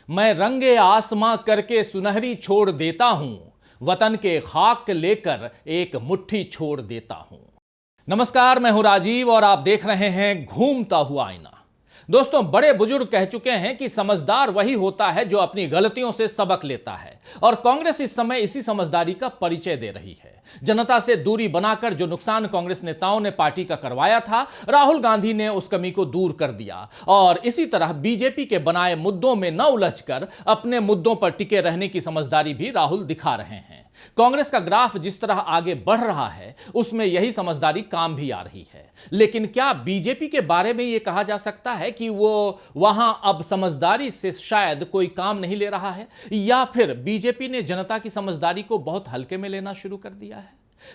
मैं रंगे आसमां करके सुनहरी छोड़ देता हूं, वतन के खाक लेकर एक मुट्ठी छोड़ देता हूं। नमस्कार, मैं हूं राजीव और आप देख रहे हैं घूमता हुआ आईना। दोस्तों, बड़े बुजुर्ग कह चुके हैं कि समझदार वही होता है जो अपनी गलतियों से सबक लेता है, और कांग्रेस इस समय इसी समझदारी का परिचय दे रही है। जनता से दूरी बनाकर जो नुकसान कांग्रेस नेताओं ने पार्टी का करवाया था, राहुल गांधी ने उस कमी को दूर कर दिया और इसी तरह बीजेपी के बनाए मुद्दों में न उलझकर अपने मुद्दों पर टिके रहने की समझदारी भी राहुल दिखा रहे हैं। कांग्रेस का ग्राफ जिस तरह आगे बढ़ रहा है, उसमें यही समझदारी काम भी आ रही है। लेकिन क्या बीजेपी के बारे में यह कहा जा सकता है कि वो वहां अब समझदारी से शायद कोई काम नहीं ले रहा है, या फिर बीजेपी ने जनता की समझदारी को बहुत हल्के में लेना शुरू कर दिया है?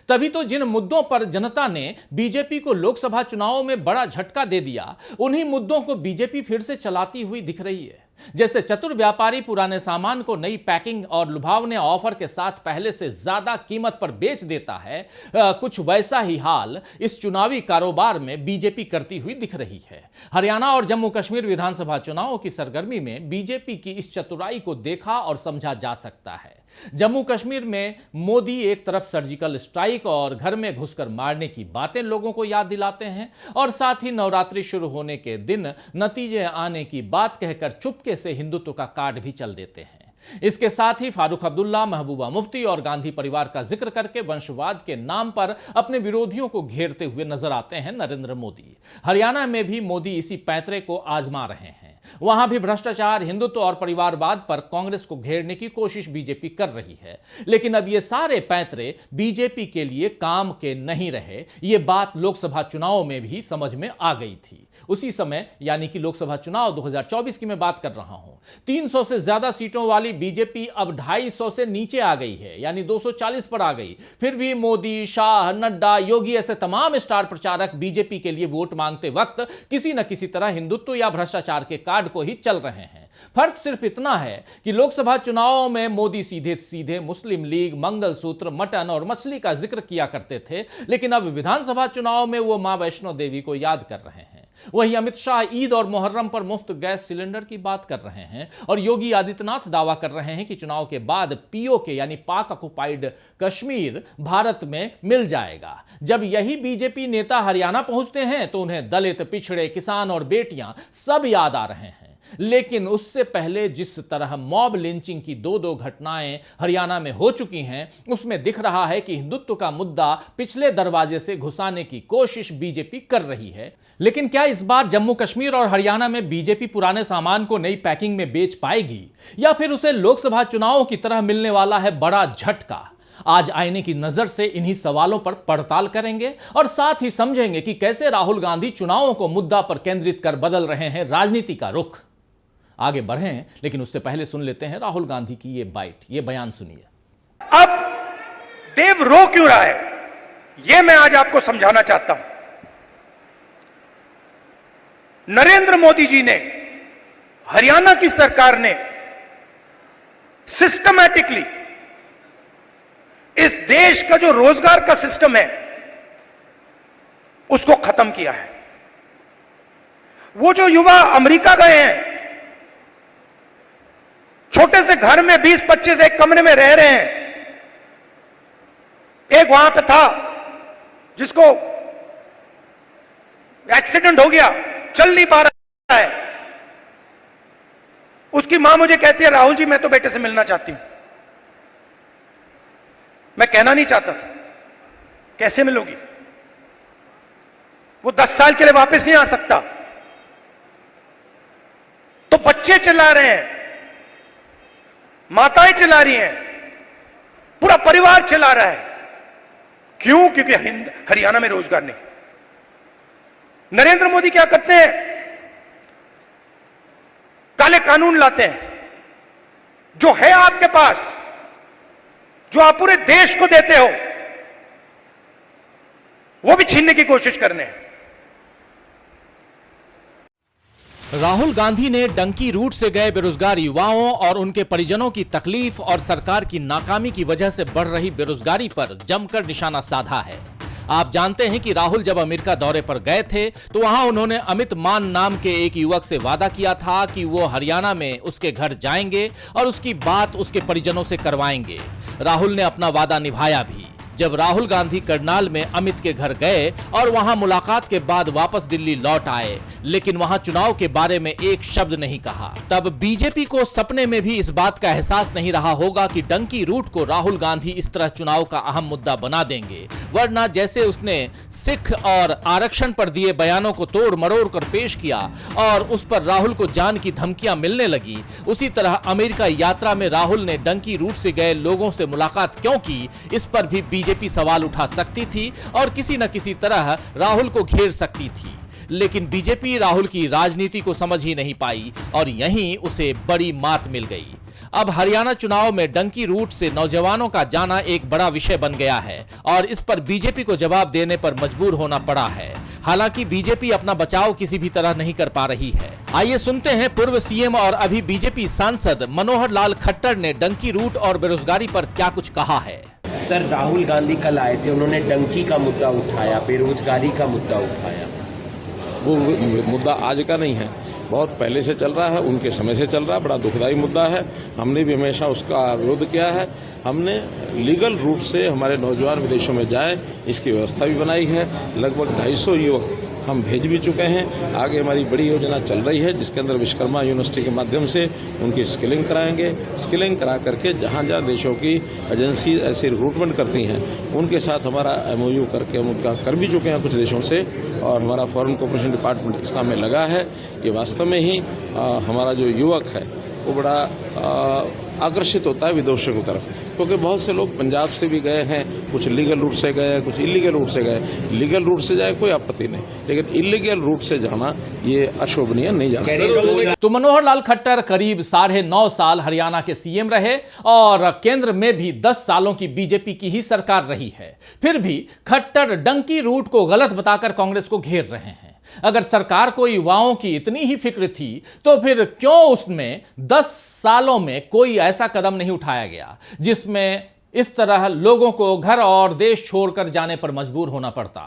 तभी तो जिन मुद्दों पर जनता ने बीजेपी को लोकसभा चुनावों में बड़ा झटका दे दिया, उन्हीं मुद्दों को बीजेपी फिर से चलाती हुई दिख रही है। जैसे चतुर व्यापारी पुराने सामान को नई पैकिंग और लुभावने ऑफर के साथ पहले से ज्यादा कीमत पर बेच देता है, कुछ वैसा ही हाल इस चुनावी कारोबार में बीजेपी करती हुई दिख रही है। हरियाणा और जम्मू कश्मीर विधानसभा चुनावों की सरगर्मी में बीजेपी की इस चतुराई को देखा और समझा जा सकता है। जम्मू कश्मीर में मोदी एक तरफ सर्जिकल स्ट्राइक और घर में घुसकर मारने की बातें लोगों को याद दिलाते हैं, और साथ ही नवरात्रि शुरू होने के दिन नतीजे आने की बात कहकर चुपके से हिंदुत्व का कार्ड भी चल देते हैं। इसके साथ ही फारूक अब्दुल्ला, महबूबा मुफ्ती और गांधी परिवार का जिक्र करके वंशवाद के नाम पर अपने विरोधियों को घेरते हुए नजर आते हैं नरेंद्र मोदी। हरियाणा में भी मोदी इसी पैंतरे को आजमा रहे हैं। वहां भी भ्रष्टाचार, हिंदुत्व और परिवारवाद पर कांग्रेस को घेरने की कोशिश बीजेपी कर रही है। लेकिन अब ये सारे पैंतरे बीजेपी के लिए काम के नहीं रहे, ये बात लोकसभा चुनाव में भी समझ में आ गई थी। उसी समय, यानी कि लोकसभा चुनाव 2024 की मैं बात कर रहा हूं, 300 से ज्यादा सीटों वाली बीजेपी अब 250 से नीचे आ गई है, यानी 240 पर आ गई। फिर भी मोदी, शाह, नड्डा, योगी ऐसे तमाम स्टार प्रचारक बीजेपी के लिए वोट मांगते वक्त किसी न किसी तरह हिंदुत्व या भ्रष्टाचार के कार्ड को ही चल रहे हैं। फर्क सिर्फ इतना है कि लोकसभा चुनाव में मोदी सीधे सीधे मुस्लिम लीग, मंगलसूत्र, मटन और मछली का जिक्र किया करते थे, लेकिन अब विधानसभा चुनाव में वो मां वैष्णो देवी को याद कर रहे हैं। वहीं अमित शाह ईद और मुहर्रम पर मुफ्त गैस सिलेंडर की बात कर रहे हैं, और योगी आदित्यनाथ दावा कर रहे हैं कि चुनाव के बाद पीओके यानी पाक ऑक्युपाइड कश्मीर भारत में मिल जाएगा। जब यही बीजेपी नेता हरियाणा पहुंचते हैं तो उन्हें दलित, पिछड़े, किसान और बेटियां सब याद आ रहे हैं। लेकिन उससे पहले जिस तरह मॉब लिंचिंग की दो घटनाएं हरियाणा में हो चुकी हैं, उसमें दिख रहा है कि हिंदुत्व का मुद्दा पिछले दरवाजे से घुसाने की कोशिश बीजेपी कर रही है। लेकिन क्या इस बार जम्मू कश्मीर और हरियाणा में बीजेपी पुराने सामान को नई पैकिंग में बेच पाएगी, या फिर उसे लोकसभा चुनावों की तरह मिलने वाला है बड़ा झटका? आज आईने की नजर से इन्हीं सवालों पर पड़ताल करेंगे और साथ ही समझेंगे कि कैसे राहुल गांधी चुनावों को मुद्दा पर केंद्रित कर बदल रहे हैं राजनीति का रुख। आगे बढ़ें, लेकिन उससे पहले सुन लेते हैं राहुल गांधी की ये बाइट, ये बयान सुनिए। अब देव रो क्यों रहा है, यह मैं आज आपको समझाना चाहता हूं। नरेंद्र मोदी जी ने, हरियाणा की सरकार ने सिस्टमैटिकली इस देश का जो रोजगार का सिस्टम है उसको खत्म किया है। वो जो युवा अमेरिका गए हैं, छोटे से घर में 20-25 एक कमरे में रह रहे हैं, एक वहां पे था जिसको एक्सीडेंट हो गया, चल नहीं पा रहा है, उसकी मां मुझे कहती है, राहुल जी मैं तो बेटे से मिलना चाहती हूं। मैं कहना नहीं चाहता था, कैसे मिलोगी, वो 10 साल के लिए वापस नहीं आ सकता। तो बच्चे चिल्ला रहे हैं, माताएं चिल्ला रही हैं, पूरा परिवार चिल्ला रहा है। क्यों? क्योंकि हरियाणा में रोजगार नहीं। नरेंद्र मोदी क्या करते हैं, काले कानून लाते हैं, जो है आपके पास, जो आप पूरे देश को देते हो, वो भी छीनने की कोशिश कर रहे हैं। राहुल गांधी ने डंकी रूट से गए बेरोजगार युवाओं और उनके परिजनों की तकलीफ और सरकार की नाकामी की वजह से बढ़ रही बेरोजगारी पर जमकर निशाना साधा है। आप जानते हैं कि राहुल जब अमेरिका दौरे पर गए थे तो वहां उन्होंने अमित मान नाम के एक युवक से वादा किया था कि वो हरियाणा में उसके घर जाएंगे और उसकी बात उसके परिजनों से करवाएंगे। राहुल ने अपना वादा निभाया भी। जब राहुल गांधी करनाल में अमित के घर गए और वहां मुलाकात के बाद वापस दिल्ली लौट आए, लेकिन वहां चुनाव के बारे में एक शब्द नहीं कहा। तब बीजेपी को सपने में भी इस बात का एहसास नहीं रहा होगा कि डंकी रूट को राहुल गांधी इस तरह चुनाव का अहम मुद्दा बना देंगे, वरना जैसे उसने सिख और आरक्षण पर दिए बयानों को तोड़ मरोड़ कर पेश किया और उस पर राहुल को जान की धमकियां मिलने लगी, उसी तरह अमेरिका यात्रा में राहुल ने डंकी रूट से गए लोगों से मुलाकात क्यों की, इस पर भी बीजेपी सवाल उठा सकती थी और किसी न किसी तरह राहुल को घेर सकती थी। लेकिन बीजेपी राहुल की राजनीति को समझ ही नहीं पाई और यहीं उसे बड़ी मात मिल गई। अब हरियाणा चुनाव में डंकी रूट से नौजवानों का जाना एक बड़ा विषय बन गया है और इस पर बीजेपी को जवाब देने पर मजबूर होना पड़ा है। हालांकि बीजेपी अपना बचाव किसी भी तरह नहीं कर पा रही है। आइए सुनते हैं पूर्व सीएम और अभी बीजेपी सांसद मनोहर लाल खट्टर ने डंकी रूट और बेरोजगारी पर क्या कुछ कहा है। सर, राहुल गांधी कल आए थे, उन्होंने डंकी का मुद्दा उठाया, बेरोजगारी का मुद्दा उठाया। वो मुद्दा आज का नहीं है, बहुत पहले से चल रहा है, उनके समय से चल रहा है, बड़ा दुखदायी मुद्दा है। हमने भी हमेशा उसका विरोध किया है। हमने लीगल रूट से हमारे नौजवान विदेशों में जाए इसकी व्यवस्था भी बनाई है। लगभग 250 युवक हम भेज भी चुके हैं। आगे हमारी बड़ी योजना चल रही है जिसके अंदर विश्वकर्मा यूनिवर्सिटी के माध्यम से उनकी स्किलिंग कराएंगे। स्किलिंग करा करके जहाँ जहाँ देशों की एजेंसी ऐसे रिक्रूटमेंट करती हैं उनके साथ हमारा MOU करके हम उनका कर भी चुके हैं कुछ देशों से, और हमारा फॉरेन कॉर्पोरेशन डिपार्टमेंट इस काम में लगा है। ये वास्तव में ही हमारा जो युवक है वो बड़ा आकर्षित होता है विदेशों की तरफ, क्योंकि बहुत से लोग पंजाब से भी गए हैं, कुछ लीगल रूट से गए, कुछ इलीगल रूट से गए। लीगल रूट से जाए कोई आपत्ति नहीं, लेकिन इलीगल रूट से जाना ये अशोभनीय नहीं जाना। तो मनोहर लाल खट्टर करीब 9.5 साल हरियाणा के सीएम रहे और केंद्र में भी 10 सालों की बीजेपी की ही सरकार रही है। फिर भी खट्टर डंकी रूट को गलत बताकर कांग्रेस को घेर रहे हैं। अगर सरकार को युवाओं की इतनी ही फिक्र थी तो फिर क्यों उसमें 10 सालों में कोई ऐसा कदम नहीं उठाया गया जिसमें इस तरह लोगों को घर और देश छोड़कर जाने पर मजबूर होना पड़ता।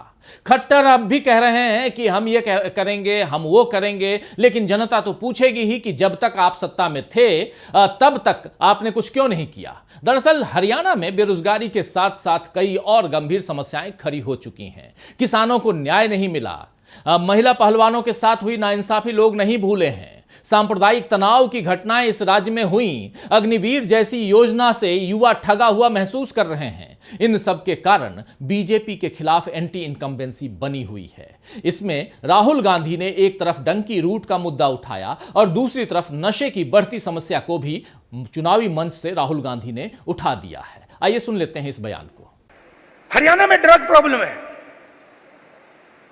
खट्टर अब भी कह रहे हैं कि हम ये करेंगे, हम वो करेंगे, लेकिन जनता तो पूछेगी ही कि जब तक आप सत्ता में थे तब तक आपने कुछ क्यों नहीं किया। दरअसल हरियाणा में बेरोजगारी के साथ साथ कई और गंभीर समस्याएं खड़ी हो चुकी हैं। किसानों को न्याय नहीं मिला, महिला पहलवानों के साथ हुई नाइंसाफी लोग नहीं भूले हैं, सांप्रदायिक तनाव की घटनाएं इस राज्य में हुई, अग्निवीर जैसी योजना से युवा ठगा हुआ महसूस कर रहे हैं। इन सब के कारण बीजेपी के खिलाफ एंटी इनकम्बेंसी बनी हुई है। इसमें राहुल गांधी ने एक तरफ डंकी रूट का मुद्दा उठाया और दूसरी तरफ नशे की बढ़ती समस्या को भी चुनावी मंच से राहुल गांधी ने उठा दिया है। आइए सुन लेते हैं इस बयान को। हरियाणा में ड्रग प्रॉब्लम है।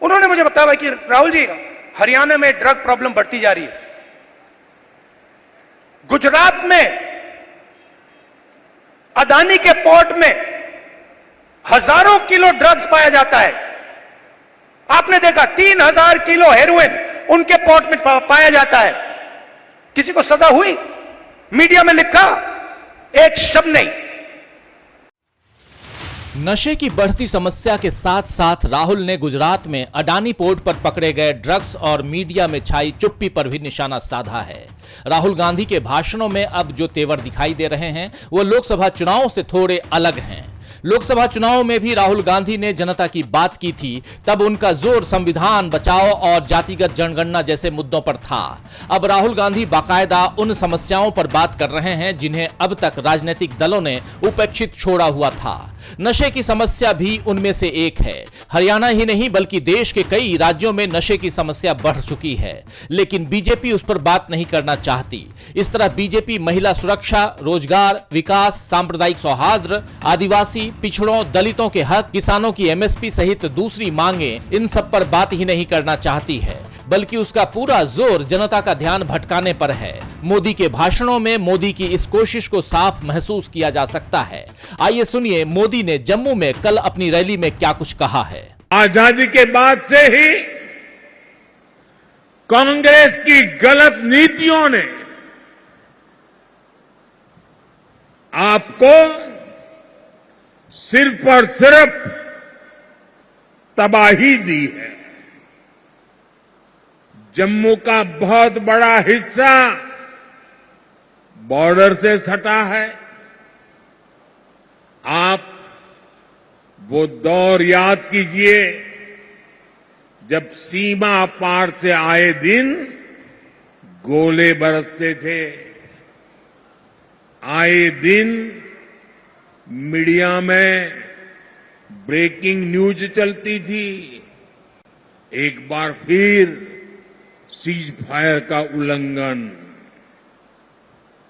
उन्होंने मुझे बताया कि राहुल जी, हरियाणा में ड्रग प्रॉब्लम बढ़ती जा रही है। गुजरात में अदानी के पोर्ट में हजारों किलो ड्रग्स पाया जाता है। आपने देखा 3000 किलो हेरोइन उनके पोर्ट में पाया जाता है। किसी को सजा हुई? मीडिया में लिखा एक शब्द नहीं। नशे की बढ़ती समस्या के साथ साथ राहुल ने गुजरात में अडानी पोर्ट पर पकड़े गए ड्रग्स और मीडिया में छाई चुप्पी पर भी निशाना साधा है। राहुल गांधी के भाषणों में अब जो तेवर दिखाई दे रहे हैं वो लोकसभा चुनाव से थोड़े अलग हैं। लोकसभा चुनाव में भी राहुल गांधी ने जनता की बात की थी, तब उनका जोर संविधान बचाओ और जातिगत जनगणना जैसे मुद्दों पर था। अब राहुल गांधी बाकायदा उन समस्याओं पर बात कर रहे हैं जिन्हें अब तक राजनीतिक दलों ने उपेक्षित छोड़ा हुआ था। नशे की समस्या भी उनमें से एक है। हरियाणा ही नहीं बल्कि देश के कई राज्यों में नशे की समस्या बढ़ चुकी है, लेकिन बीजेपी उस पर बात नहीं करना चाहती। इस तरह बीजेपी महिला सुरक्षा, रोजगार, विकास, सांप्रदायिक सौहार्द, आदिवासी, पिछड़ों, दलितों के हक, किसानों की MSP सहित दूसरी मांगे, इन सब पर बात ही नहीं करना चाहती है, बल्कि उसका पूरा जोर जनता का ध्यान भटकाने पर है। मोदी के भाषणों में मोदी की इस कोशिश को साफ महसूस किया जा सकता है। आइए सुनिए मोदी ने जम्मू में कल अपनी रैली में क्या कुछ कहा है। आजादी के बाद से ही कांग्रेस की गलत नीतियों ने आपको सिर्फ और सिर्फ तबाही दी है। जम्मू का बहुत बड़ा हिस्सा बॉर्डर से सटा है। आप वो दौर याद कीजिए जब सीमा पार से आए दिन गोले बरसते थे, आए दिन मीडिया में ब्रेकिंग न्यूज चलती थी। एक बार फिर सीज फायर का उल्लंघन,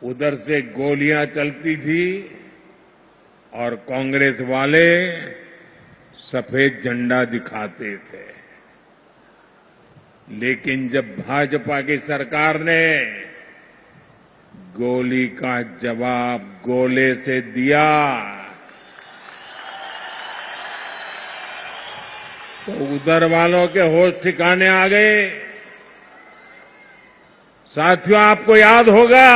उधर से गोलियां चलती थी और कांग्रेस वाले सफेद झंडा दिखाते थे। लेकिन जब भाजपा की सरकार ने गोली का जवाब गोले से दिया तो उधर वालों के होश ठिकाने आ गए। साथियों, आपको याद होगा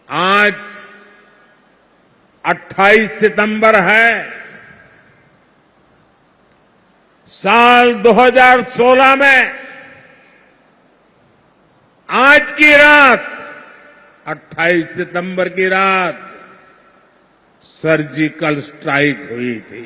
आज 28 सितंबर है। साल 2016 में आज की रात 28 सितंबर की रात सर्जिकल स्ट्राइक हुई थी।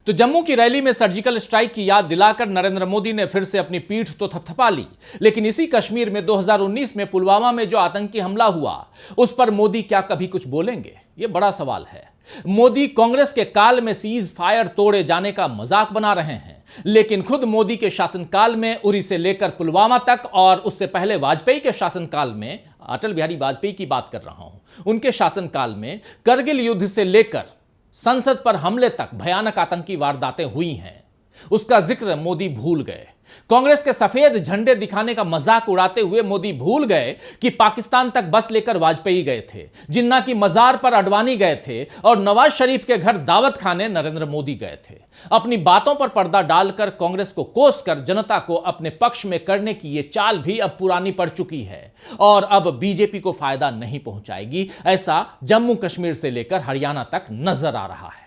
तो जम्मू की रैली में सर्जिकल स्ट्राइक की याद दिलाकर नरेंद्र मोदी ने फिर से अपनी पीठ तो थपथपा ली, लेकिन इसी कश्मीर में 2019 में पुलवामा में जो आतंकी हमला हुआ उस पर मोदी क्या कभी कुछ बोलेंगे? ये बड़ा सवाल है। मोदी कांग्रेस के काल में सीज फायर तोड़े जाने का मजाक बना रहे हैं, लेकिन खुद मोदी के शासनकाल में उरी से लेकर पुलवामा तक और उससे पहले वाजपेयी के शासनकाल में, अटल बिहारी वाजपेयी की बात कर रहा हूं, उनके शासनकाल में करगिल युद्ध से लेकर संसद पर हमले तक भयानक आतंकी वारदातें हुई हैं। उसका जिक्र मोदी भूल गए। कांग्रेस के सफेद झंडे दिखाने का मजाक उड़ाते हुए मोदी भूल गए कि पाकिस्तान तक बस लेकर वाजपेयी गए थे, जिन्ना की मजार पर अडवाणी गए थे और नवाज शरीफ के घर दावत खाने नरेंद्र मोदी गए थे। अपनी बातों पर पर्दा डालकर कांग्रेस को कोसकर जनता को अपने पक्ष में करने की यह चाल भी अब पुरानी पड़ चुकी है और अब बीजेपी को फायदा नहीं पहुंचाएगी, ऐसा जम्मू कश्मीर से लेकर हरियाणा तक नजर आ रहा है।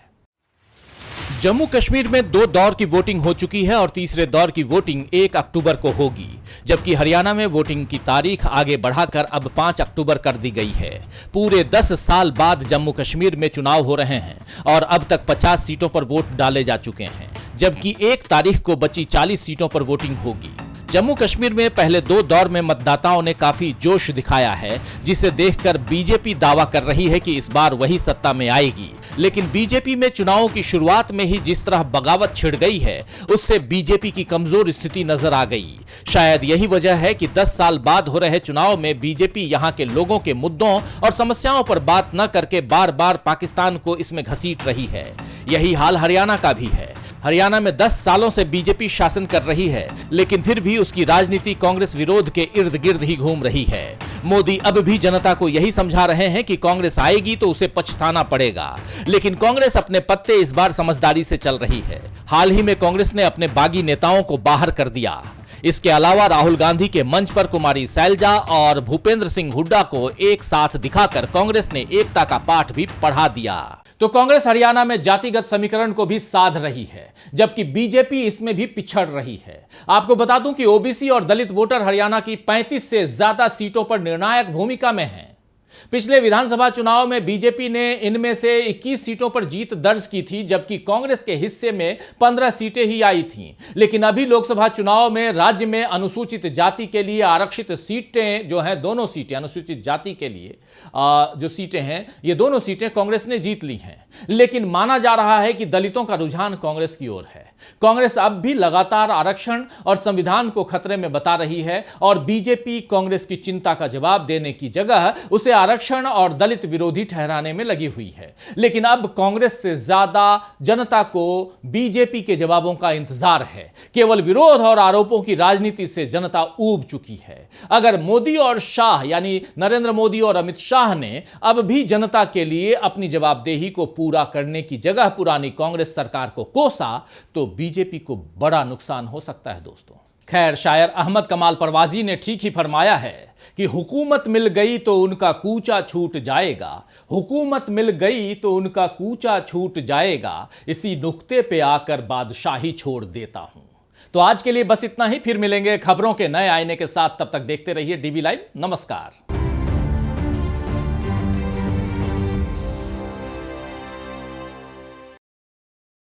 जम्मू कश्मीर में 2 दौर की वोटिंग हो चुकी है और तीसरे दौर की वोटिंग 1 अक्टूबर को होगी, जबकि हरियाणा में वोटिंग की तारीख आगे बढ़ाकर अब 5 अक्टूबर कर दी गई है। पूरे 10 साल बाद जम्मू कश्मीर में चुनाव हो रहे हैं और अब तक 50 सीटों पर वोट डाले जा चुके हैं, जबकि 1 तारीख को बची 40 सीटों पर वोटिंग होगी। जम्मू कश्मीर में पहले 2 दौर में मतदाताओं ने काफी जोश दिखाया है, जिसे देखकर बीजेपी दावा कर रही है कि इस बार वही सत्ता में आएगी। लेकिन बीजेपी में चुनावों की शुरुआत में ही जिस तरह बगावत छिड़ गई है, उससे बीजेपी की कमजोर स्थिति नजर आ गई। शायद यही वजह है कि 10 साल बाद हो रहे चुनाव में बीजेपी यहां के लोगों के मुद्दों और समस्याओं पर बात न करके बार बार पाकिस्तान को इसमें घसीट रही है। यही हाल हरियाणा का भी है। हरियाणा में 10 सालों से बीजेपी शासन कर रही है, लेकिन फिर भी उसकी राजनीति कांग्रेस विरोध के इर्द गिर्द ही घूम रही है। मोदी अब भी जनता को यही समझा रहे हैं कि कांग्रेस आएगी तो उसे पछताना पड़ेगा, लेकिन कांग्रेस अपने पत्ते इस बार समझदारी से चल रही है। हाल ही में कांग्रेस ने अपने बागी नेताओं को बाहर कर दिया। इसके अलावा राहुल गांधी के मंच पर कुमारी सैलजा और भूपेंद्र सिंह हुड्डा को एक साथ दिखाकर कांग्रेस ने एकता का पाठ भी पढ़ा दिया। तो कांग्रेस हरियाणा में जातिगत समीकरण को भी साध रही है, जबकि बीजेपी इसमें भी पिछड़ रही है। आपको बता दूं कि ओबीसी और दलित वोटर हरियाणा की 35 से ज्यादा सीटों पर निर्णायक भूमिका में हैं। पिछले विधानसभा चुनाव में बीजेपी ने इनमें से 21 सीटों पर जीत दर्ज की थी, जबकि कांग्रेस के हिस्से में 15 सीटें ही आई थीं। लेकिन अभी लोकसभा चुनाव में राज्य में अनुसूचित जाति के लिए आरक्षित सीटें जो हैं, दोनों सीटें अनुसूचित जाति के लिए जो सीटें हैं, ये दोनों सीटें कांग्रेस ने जीत ली हैं। लेकिन माना जा रहा है कि दलितों का रुझान कांग्रेस की ओर है। कांग्रेस अब भी लगातार आरक्षण और संविधान को खतरे में बता रही है और बीजेपी कांग्रेस की चिंता का जवाब देने की जगह उसे आरक्षण और दलित विरोधी ठहराने में लगी हुई है। लेकिन अब कांग्रेस से ज्यादा जनता को बीजेपी के जवाबों का इंतजार है। केवल विरोध और आरोपों की राजनीति से जनता ऊब चुकी है। अगर मोदी और शाह यानी नरेंद्र मोदी और अमित शाह ने अब भी जनता के लिए अपनी जवाबदेही को पूरा करने की जगह पुरानी कांग्रेस सरकार को कोसा तो बीजेपी को बड़ा नुकसान हो सकता है दोस्तों। खैर, शायर अहमद कमाल परवाजी ने ठीक ही फरमाया है कि हुकूमत मिल गई तो उनका कूचा छूट जाएगा, हुकूमत मिल गई तो उनका कूचा छूट जाएगा, इसी नुक्ते पे आकर बादशाही छोड़ देता हूं। तो आज के लिए बस इतना ही, फिर मिलेंगे खबरों के नए आईने के साथ। तब तक देखते रहिए डीवी लाइव। नमस्कार।